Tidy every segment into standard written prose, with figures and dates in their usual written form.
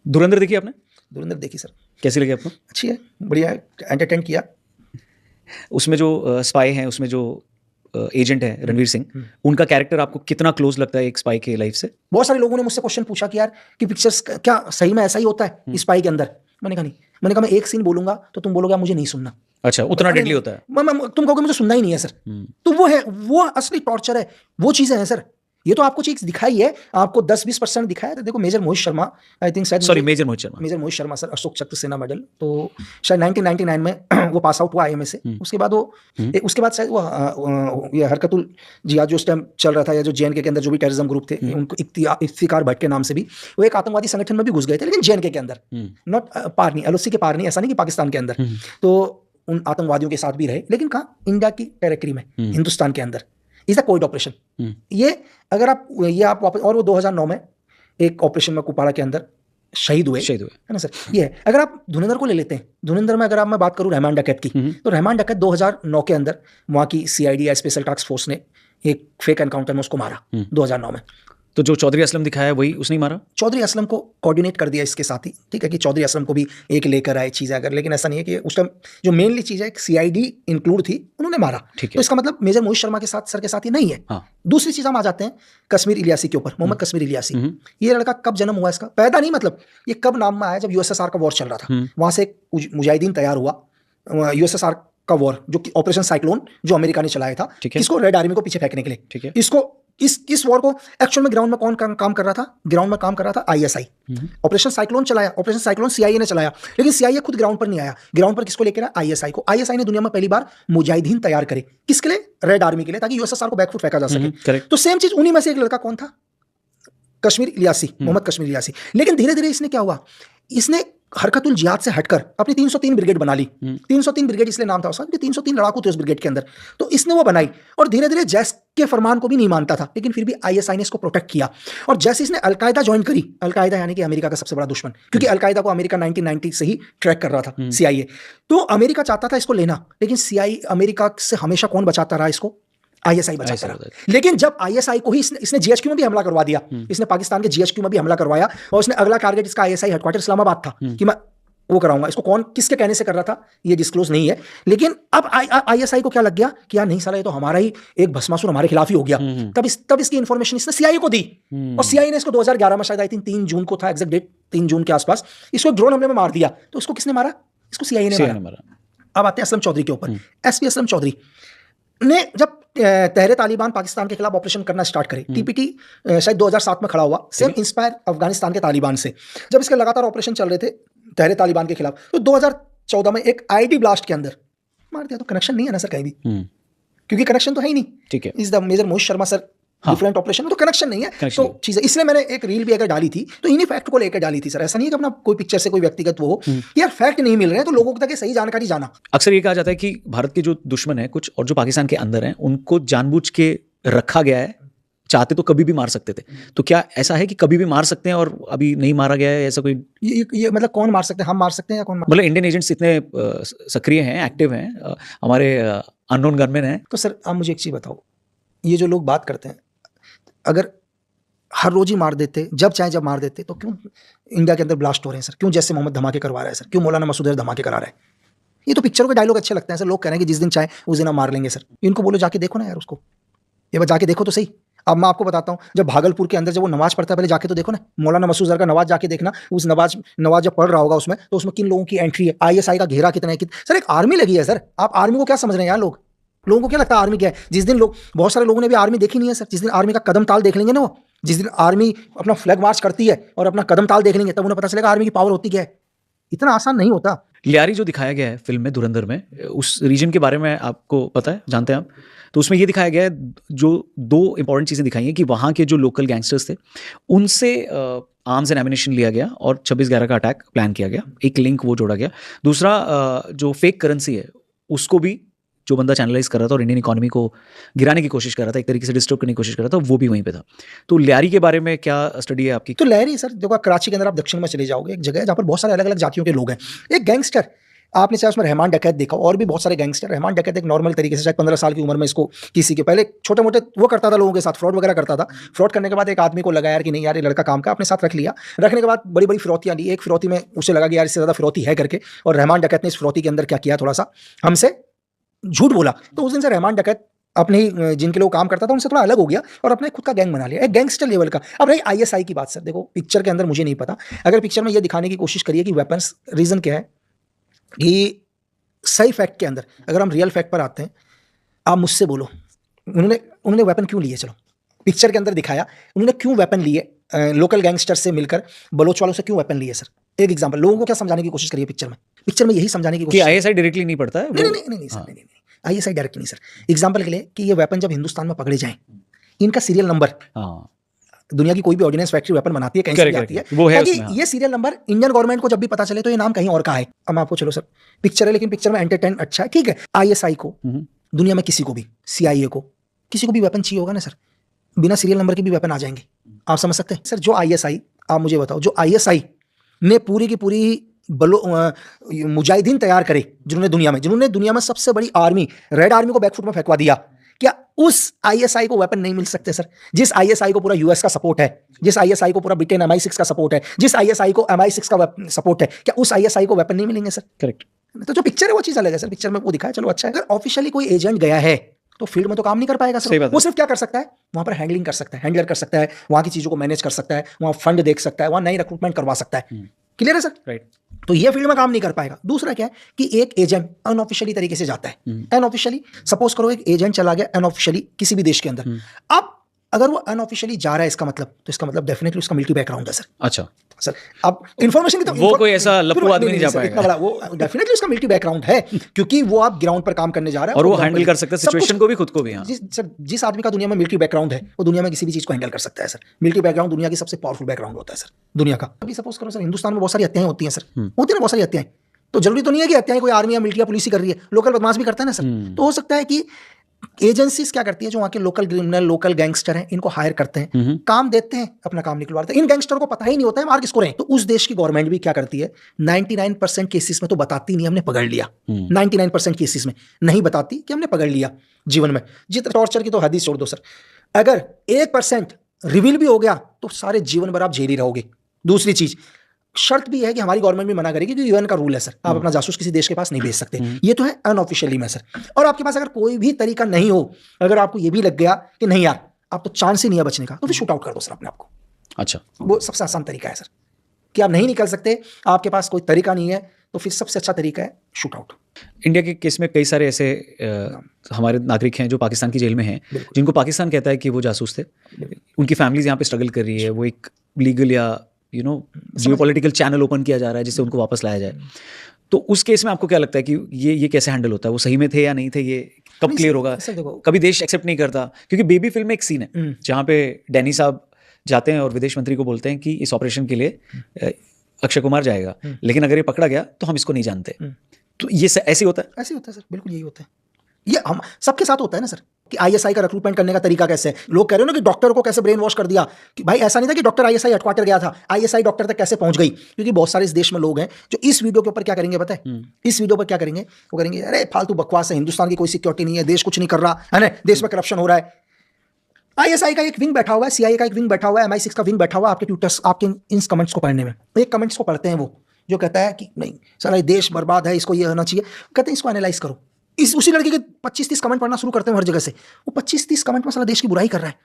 धुरंधर देखी आपने? धुरंधर देखी सर, कैसी लगी आपको? अच्छी है, बढ़िया है, एंटरटेन किया। उसमें जो स्पाई हैं, उसमें जो एजेंट है रणवीर सिंह, उनका कैरेक्टर आपको कितना क्लोज लगता है एक स्पाई के लाइफ से? बहुत सारे लोगों ने मुझसे क्वेश्चन पूछा कि यार कि पिक्चर्स क्या सही में ऐसा ही होता है स्पाई के अंदर? मैंने कहा नहीं, मैंने कहा मैं एक सीन बोलूंगा तो तुम बोलोगे मुझे नहीं सुनना। अच्छा, उतना डेडली होता है? तुम कहोगे मुझे सुनना ही नहीं है सर। तो वो है, वो असली टॉर्चर है, वो चीजें हैं सर। ये तो आपको चीज दिखाई है, आपको 10-20% दिखाया। तो देखो major Mohit Sharma, I think शायद, sorry major Mohit Sharma sir, Ashok Chakra Sena medal, तो शायद 1999 में वो पास आउट हुआ आईएमए से। उसके बाद वो उसके बाद शायद वो ये हरकतुल जिहाद जो उस टाइम चल रहा था, या जो जेएनके के अंदर जो भी टेररिज्म ग्रुप थे, उनको इफ्तिकार भट्ट के नाम से भी वो एक आतंकवादी संगठन में भी घुस गए थे, लेकिन जेएनके के अंदर, नॉट पार नहीं, एलओसी के पार नहीं, ऐसा नहीं कि पाकिस्तान के अंदर। तो उन आतंकवादियों के साथ भी रहे, लेकिन कहाँ? इंडिया की टेरिटरी में, हिंदुस्तान के अंदर। Is the Covid operation. ये अगर आप वापस, और वो 2009 में एक ऑपरेशन में कुपवाड़ा के अंदर शहीद हुए, है ना सर। ये है। अगर आप धुरंधर को ले लेते हैं, धुरंधर में अगर आप मैं बात करूं रहमान डकैत की, तो रहमान डकैत 2009 के अंदर वहाँ की सीआईडी या स्पेशल टास्क फोर्स ने एक फेक एनकाउंटर में उसको मारा 2009 में। तो जो चौधरी असलम दिखाया है वही उसने मारा? चौधरी असलम को कोऑर्डिनेट कर दिया इसके साथ ही, ठीक है, कि चौधरी असलम को भी एक लेकर आए चीज़ें अगर, लेकिन ऐसा नहीं है कि उस टाइम जो मेनली चीज़ है सीआईडी इंक्लूड थी, उन्होंने मारा। तो इसका मतलब मेजर मोहित शर्मा के साथ, सर के साथ ही नहीं है। हाँ। दूसरी चीज़ हम आ जाते हैं कश्मीर इलियासी के ऊपर, मोहम्मद कश्मीर इलियासी। ये लड़का कब जन्म हुआ इसका? पैदा नहीं, मतलब ये कब नाम में आया? जब यूएसएसआर का वॉर चल रहा था, वहां से एक मुजाहिदीन तैयार हुआ, यूएसएसआर का वॉर, जो कि ऑपरेशन साइक्लोन, जो अमेरिका ने चलाया था, इसको रेड आर्मी को पीछे फेंकने के लिए। ठीक है। इसको इस वॉर को एक्चुअल में ग्राउंड में कौन काम कर रहा था? ग्राउंड में काम कर रहा था आईएसआई। ऑपरेशन साइक्लोन चलाया, ऑपरेशन साइक्लोन सीआईए ने चलाया, लेकिन सीआईए खुद ग्राउंड पर नहीं आया। ग्राउंड पर किसको लेकर आया? आईएसआई को। आईएसआई ने दुनिया में पहली बार मुजाहिदीन तैयार करे, किसके लिए? रेड आर्मी के लिए, ताकि यूएसएसआर को बैकफुट फेंका जा सके। तो सेम चीज उन्हीं में से एक लड़का कौन था? कश्मीर इलियासी, मोहम्मद कश्मीर इलियासी। लेकिन धीरे धीरे इसने क्या हुआ, इसने हरकतुल जिहाद से हटकर अपनी 303 ब्रिगेड बना ली। 303 ब्रिगेड इसलिए नाम था उसका, 303 लड़ाकू थे उस ब्रिगेड के अंदर। तो इसने वो बनाई, और धीरे धीरे जैस के फरमान को भी नहीं मानता था, लेकिन फिर भी आईएसआई ने इसको प्रोटेक्ट किया। और जैसे इसने अलकायदा ज्वाइन करी, अलकायदा यानी कि अमेरिका का सबसे बड़ा दुश्मन, क्योंकि अलकायदा को अमेरिका 1990 से ही ट्रैक कर रहा था, सीआईए। तो अमेरिका चाहता था इसको लेना, लेकिन सीआईए, अमेरिका से हमेशा कौन बचाता रहा इसको? आईएसआई बचाता रहा। लेकिन जब आईएसआई को ही इसने जीएचक्यू में भी हमला करवा दिया, इसने पाकिस्तान के जीएचक्यू में भी हमला करवाया, और इसने अगला टारगेट इसका आईएसआई हेडक्वार्टर इस्लामाबाद था कि मैं वो कराऊंगा। इसको कौन, किसके कहने से कर रहा था, ये डिस्क्लोज नहीं है। लेकिन अब आईएसआई को क्या लग गया कि यार नहीं साला, ये तो हमारा ही एक भस्मासुर हमारे खिलाफ ही हो गया। तब इसकी इंफॉर्मेशन इसने सीआईए को दी, और सीआईए ने इसको 2011 में, शायद आई थिंक 3 जून को था एग्जैक्ट डेट, 3 जून के आसपास, इसको ड्रोन हमले में मार दिया। तो इसको किसने मारा? इसको सीआईए ने मारा। अब आते हैं असलम चौधरी के ऊपर। एसपी असलम चौधरी ने जब तहरे तालिबान पाकिस्तान के खिलाफ ऑपरेशन करना स्टार्ट करे, टीपीटी शायद 2007 में खड़ा हुआ, सेम इंस्पायर अफगानिस्तान के तालिबान से। जब इसके लगातार ऑपरेशन चल रहे थे तहरे तालिबान के खिलाफ, तो 2014 में एक आईडी ब्लास्ट के अंदर मार दिया। तो कनेक्शन नहीं है ना सर कहीं भी, क्योंकि कनेक्शन तो है ही नहीं। ठीक है, is the major Mohit Sharma sir different operation में, तो कनेक्शन नहीं है। तो चीजें, इसलिए मैंने एक रील भी अगर डाली थी तो इन्हीं फैक्ट को लेकर डाली थी सर। ऐसा नहीं है कि अपना कोई पिक्चर से कोई व्यक्तिगत वो हो, यार फैक्ट नहीं मिल रहे हैं तो लोगों तक सही जानकारी जाना। अक्सर ये कहा जाता है कि भारत के जो दुश्मन है कुछ, और जो पाकिस्तान के अंदर हैं, उनको जानबूझ के रखा गया है, चाहते तो कभी भी मार सकते थे। तो क्या ऐसा है कि कभी भी मार सकते हैं और अभी नहीं मारा गया है? ऐसा कोई ये मतलब कौन मार सकते हैं? हम मार सकते हैं या कौन? मतलब इंडियन एजेंट्स इतने सक्रिय हैं, एक्टिव हैं, हमारे अननोन गनमैन हैं। तो सर आप मुझे एक चीज़ बताओ, ये जो लोग बात करते हैं, अगर हर रोज ही मार देते, जब चाहे जब मार देते, तो क्यों इंडिया के अंदर ब्लास्ट हो रहे हैं सर? क्यों जैसे मोहम्मद धमाके करवा रहा है सर? क्यों मौलाना मसूद धमाके करा रहा है? ये तो पिक्चरों के डायलॉग अच्छे लगते हैं सर। लोग कह रहे हैं कि जिस दिन चाहे उस दिन हम मार लेंगे सर। इनको बोलो जाके देखो ना यार उसको, ये बात जाके देखो तो सही। अब मैं आपको बताता हूँ, जब भागलपुर के अंदर जब वो नमाज पढ़ता है, पहले जाके तो देखो ना, मौलाना मसूद अजहर का नमाज जाके देखना। उस नमाज जब पढ़ रहा होगा उसमें, तो उसमें किन लोगों की एंट्री है, आईएसआई का घेरा कितना है, सर एक आर्मी लगी है सर। आप आर्मी को क्या समझ रहे हैं यार? लोगों को क्या लगता है आर्मी क्या है? जिस दिन लोग, बहुत सारे लोगों ने भी आर्मी देखी नहीं है सर, जिस दिन आर्मी का कदम ताल देख लेंगे ना, वो जिस दिन आर्मी अपना फ्लैग मार्च करती है और अपना कदम ताल देख लेंगे, तब उन्हें पता चलेगा आर्मी की पावर होती क्या है। इतना आसान नहीं होता। लियारी जो दिखाया गया है फिल्म में धुरंधर में, उस रीजन के बारे में आपको पता है, जानते हैं आप? तो उसमें ये दिखाया गया है, जो 2 इंपॉर्टेंट चीज़ें दिखाई हैं कि वहाँ के जो लोकल गैंगस्टर्स थे उनसे आर्म्स एंड एमिनेशन लिया गया और 26/11 का अटैक प्लान किया गया। एक लिंक वो जोड़ा गया। दूसरा, जो फेक करेंसी है उसको भी जो बंदा चैनलाइज कर रहा था और इंडियन इकोनॉमी को गिराने की कोशिश कर रहा था, एक तरीके से डिस्टर्ब करने की कोशिश कर रहा था, वो भी वहीं पे था। तो लियारी के बारे में क्या स्टडी है आपकी? तो लियारी सर, देखो कराची के अंदर आप दक्षिण में चले जाओगे, एक जगह है जहाँ पर बहुत सारे अलग अलग जातियों के लोग हैं। एक गैंगस्टर आपने चाहे उसमें रहमान डकैत देखा और भी बहुत सारे गैंगस्टर। रहमान डकैत एक नॉर्मल तरीके से शायद 15 साल की उम्र में इसको किसी के पहले छोटे मोटे वो करता था, लोगों के साथ फ्रॉड वगैरह करता था। फ्रॉड करने के बाद एक आदमी को लगा यार कि नहीं यार ये लड़का काम का, अपने साथ रख लिया। रखने के बाद बड़ी बड़ी फिरौतियां ली। एक फिरौती में उसे लगा कि यार इससे ज़्यादा फिरौती है करके, और रहमान डकैत ने इस फिरौती के अंदर क्या किया, थोड़ा सा हमसे झूठ बोला। तो उस दिन से रहमान डकैत अपने ही जिनके लिए वो काम करता था उनसे थोड़ा अलग हो गया और अपने खुद का गैंग बना लिया, एक गैंगस्टर लेवल का। अब रही आईएसआई की बात सर, देखो पिक्चर के अंदर मुझे नहीं पता, अगर पिक्चर में ये दिखाने की कोशिश करिए कि वेपन्स, रीज़न क्या है कि सही फैक्ट के अंदर अगर हम रियल फैक्ट पर आते हैं, आप मुझसे बोलो उन्होंने वेपन क्यों लिए। चलो पिक्चर के अंदर दिखाया उन्होंने क्यों वेपन लिए, लोकल गैंगस्टर से मिलकर बलोच वालों से क्यों वेपन लिए सर। एक एग्जांपल, लोगों को क्या समझाने की कोशिश करिए पिक्चर में यही समझाने की कोशिश कि आईएसआई डायरेक्टली नहीं पड़ता है। नहीं सर, नहीं आईएसआई डायरेक्ट नहीं सर। एग्जांपल के लिए कि ये वेपन जब हिंदुस्तान में पकड़े जाएं, इनका सीरियल नंबर, दुनिया की कोई भी ऑर्डिनेंस फैक्ट्री वेपन बनाती है कहीं से भी आती है, वो है उसमें, ये सीरियल नंबर इंडियन गवर्नमेंट को जब भी पता चले तो ये नाम कहीं और का है। अब आपको चलो सर पिक्चर है, लेकिन पिक्चर में एंटरटेन अच्छा है, ठीक है। आईएसआई को दुनिया में किसी को भी, सीआईए को किसी को भी वेपन चाहिए होगा ना सर, बिना सीरियल नंबर के भी वेपन आ जाएंगे। आप समझ सकते हैं सर। जो आईएसआई, आप मुझे बताओ, जो आईएसआई ने पूरी की पूरी मुजाहिदीन तैयार करे जिन्होंने दुनिया में सबसे बड़ी आर्मी, रेड आर्मी को बैकफुट में फेंकवा दिया, क्या उस आईएसआई को वेपन नहीं मिल सकते सर? जिस आईएसआई को पूरा यूएस का सपोर्ट है, जिस आईएसआई को पूरा ब्रिटेन MI6 का सपोर्ट है, जिस आईएसआई को MI6 का सपोर्ट है, क्या उस आईएसआई को वेपन नहीं मिलेंगे सर? करेक्ट। तो जो पिक्चर है वो चीज अलग है सर, पिक्चर में वो दिखाया, चलो अच्छा है। अगर ऑफिशियली कोई एजेंट गया है तो फील्ड में तो काम नहीं कर पाएगा सर। वो सिर्फ क्या कर सकता है, वहां पर हैंडलिंग कर सकता है, हैंडलर कर सकता है, वहां की चीजों को मैनेज कर सकता है, वहां फंड देख सकता है, वहां नई रिक्रूटमेंट करवा सकता है। क्लियर है सर? राइट। तो ये फील्ड में काम नहीं कर पाएगा। दूसरा क्या है कि एक एजेंट अनऑफिशियली तरीके से जाता है, अनऑफिशियली, सपोज करो एक एजेंट चला गया अनऑफिशियली किसी भी देश के अंदर। अब अगर वो अनऑफिशियली जा रहा है, इसका मतलब डेफिनेटली उसका मिलिट्री बैकग्राउंड है सर। अच्छा सर, अब इन्फॉर्मेशन की तो वो कोई ऐसा लप्पू आदमी नहीं जा पाएगा, वो डेफिनेटली उसका मिलिट्री बैकग्राउंड है, क्योंकि वो आप ग्राउंड पर काम करने जा रहा है और वो हैंडल कर सकता है सिचुएशन को भी, खुद को भी। सर जिस आदमी का दुनिया में मिलिट्री बैकग्राउंड है वो दुनिया में किसी भी चीज को हैंडल कर सकता है सर। मिलिट्री बैकग्राउंड दुनिया की सबसे पावरफुल बैकग्राउंड होता है सर, दुनिया का। अभी सपोज करो सर हिंदुस्तान में बहुत सारी हत्याएं होती हैं सर, होती है ना बहुत सारी हत्याएं, तो जरूरी तो नहीं है कि हत्याएं कोई आर्मी या मिलिट्री या पुलिस ही कर रही है, लोकल बदमाश भी करता है ना सर। तो हो सकता है कि एजेंसीज क्या करती है, जो वहाँ के लोकल क्रिमिनल, लोकल गैंगस्टर हैं, इनको हायर करते हैं, काम देते हैं, अपना काम निकलवाते हैं। इन गैंगस्टर को पता ही नहीं होता है मार किसको रहे हैं। तो उस देश की गवर्नमेंट भी क्या करती है, 99% केसेस में तो बताती नहीं हमने पकड़ लिया, 99% केसेस में नहीं बताती कि हमने पकड़ लिया। जीवन में जितना टॉर्चर की तो हद ही छोड़ दो सर, अगर 1% रिवील भी हो गया तो सारे जीवन भर आप जेल ही रहोगे। दूसरी चीज, शर्त भी है कि हमारी गवर्नमेंट भी मना करेगी, क्योंकि यूएन का रूल है सर, आप अपना जासूस किसी देश के पास नहीं भेज सकते। ये तो है अनऑफिशियली में सर। और आपके पास अगर कोई भी तरीका नहीं हो, अगर आपको ये भी लग गया कि नहीं यार आप तो चांस ही नहीं है बचने का, तो फिर शूट आउट कर दो सर अपने आप को। अच्छा, वो सबसे आसान तरीका है सर, कि आप नहीं निकल सकते, आपके पास कोई तरीका नहीं है, तो फिर सबसे अच्छा तरीका है शूट आउट। इंडिया के केस में कई सारे ऐसे हमारे नागरिक हैं जो पाकिस्तान की जेल में हैं, जिनको पाकिस्तान कहता है कि वो जासूस थे, उनकी फैमिलीज यहाँ पे स्ट्रगल कर रही है, वो एक लीगल या जियोपॉलिटिकल चैनल ओपन किया जा रहा है जिससे उनको वापस लाया जाए। तो उस केस में आपको क्या लगता है कि ये कैसे हैंडल होता है, वो सही में थे या नहीं थे, ये कब क्लियर होगा? कभी देश एक्सेप्ट नहीं करता, क्योंकि बेबी फिल्म में एक सीन है जहाँ पे डैनी साहब जाते हैं और विदेश मंत्री को बोलते हैं कि इस ऑपरेशन के लिए अक्षय कुमार जाएगा, लेकिन अगर ये पकड़ा गया तो हम इसको नहीं जानते। तो ये ऐसे होता है? ऐसे होता है सर, बिल्कुल यही होता है। ये हम सबके साथ होता है ना सर, कि आईएसआई का रिक्रूटमेंट करने का तरीका कैसे है। लोग कह रहे हो ना कि डॉक्टर को कैसे ब्रेन वॉश कर दिया, कि भाई ऐसा नहीं था कि डॉक्टर आईएसआई हेडक्वार्टर गया था, आईएसआई डॉक्टर तक कैसे पहुंच गई। क्योंकि बहुत सारे इस देश में लोग हैं जो इस वीडियो के ऊपर क्या करेंगे पता है, इस वीडियो पर क्या करेंगे, वो करेंगे अरे फालतू बकवास है, हिंदुस्तान की कोई सिक्योरिटी नहीं है, देश कुछ नहीं कर रहा है ना, देश में करप्शन हो रहा है। आईएसआई का एक विंग बैठा हुआ है, सीआईए का एक विंग बैठा हुआ है, MI6 का विंग बैठा हुआ है आपके ट्विटर्स, आपके इन कमेंट्स को पढ़ने में। एक कमेंट्स को पढ़ते हैं वो, जो कहता है कि नहीं सारा देश बर्बाद है, इसको ये होना चाहिए, कहते हैं इसको एनालाइज करो। उसी लड़के के 25-30 कमेंट पढ़ना शुरू करते हैं हर जगह से, वो 25-30 कमेंट में सारा देश की बुराई कर रहा है।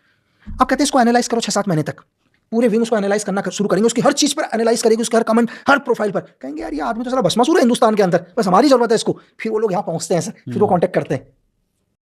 आप कहते हैं इसको एनालाइज करो 6-7 महीने तक, पूरे विंग उसको एनालाइज करना शुरू करेंगे, उसकी हर चीज पर एनालाइज करेंगे, उसके हर कमेंट, हर प्रोफाइल पर। कहेंगे यार ये आदमी तो सारा भस्मासुर है हिंदुस्तान के अंदर, बस हमारी जरूरत है इसको। फिर वो लोग यहाँ पहुंचते हैं सर, फिर वो कॉन्टेक्ट करते हैं